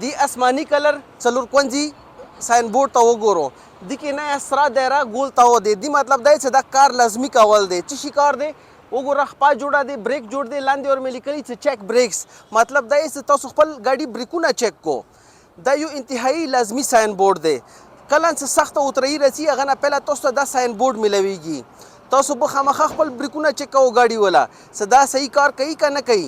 دی آسمانی کلر څلور کونجي ساين بورډ ته وګورو د کې نه اسرا دایره ګول ته دی دی مطلب دی چې دا کار لازمی کول دی چې شي کار دی وګوره خپا جوړه دی بریک جوړ دی لاندې ور ملي کړي چې چیک بریکس مطلب دا چې تاسو خپل ګاډي بریکونه چیک کو دا یو انتهایی لازمی ساين بورډ دی کله چې سخت اترای رسی هغه نه پهله تاسو دا ساين بورډ ملويږي تاسو به خامخا خپل بریکونه چیک کوو ګاډي ولا صدا صحیح کار کوي که نه کوي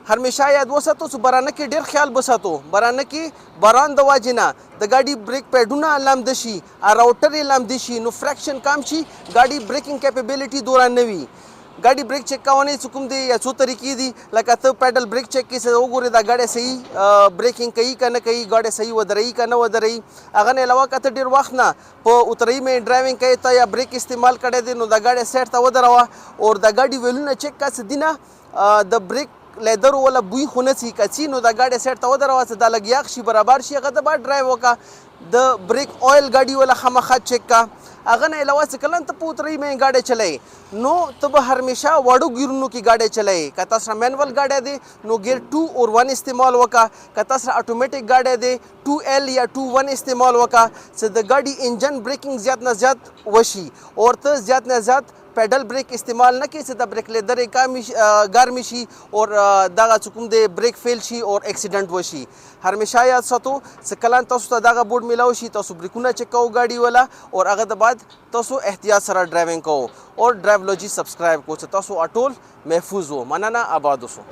همیشه یاد وساتو چې بارانه کې ډیر خیال بساتو بارانه کې باران د واجنه د ګاډي بریک پیډونه لامد شي راوټر یې لامد شي نو فریکشن کم شي ګاډي بریکینګ کیپیبلیټي دوران نه وي ګاډي بریک چیک کوونې څه کوم دی یا څو طریقې دي لکه ته پیډل بریک چیک کې څه وګورې دا ګاډی صحیح بریکینګ کوي که نه کوي ګاډی صحیح ودروي که نه ودروي هغه نه علاوه که ته ډېر وخت نه په اترۍ مې ډرایوینګ کوې ته یا بریک استعمال کړی دی نو دا ګاډی سایډ ته ودروه او دا ګاډي ویلونه چیک کړه څه دي نه د بریک لیدر ولا بوی خو نه څي که څي نو دا ګاډی سایډ ته ودروه چې دا لږ یخ شي برابر شي هغه د بعد ډرایو وکړه د بریک آیل ګاډي ولا خامخا چیک کړه هغه نه علاوه چې کله ته په اترۍ مې ګاډی چلایې نو ته به همیشه وړو ګیرونو کې ګاډی چلایې که تاسو سره مینول ګاډی دی نو ګیر 2 اور 1 استعمال وکړه که تاسو سره اټومیټک ګاډی دی 2L یا 2-1 استعمال وکړه چې د ګاډي انجن بریکینګ زیات نه زیات وشي او ته زیات نه زیات پیډل بریک استعمال نه کړي چې د بریک لیدر ګرمې شي او دغه چې کوم دی بریک فیل شي او اکسیډنټ وشي همیشه یاد ساتو چې کله تاسو ته دغه بورډ میلاو شي تاسو بریکونه چیک کوو ګاډي والا او هغه د بعد تاسو احتیاط سره ډرایوینګ کوو او ډرایولوجي سبسکرایب کوو چې تاسو ټول محفوظ وو مننه آباد اوسو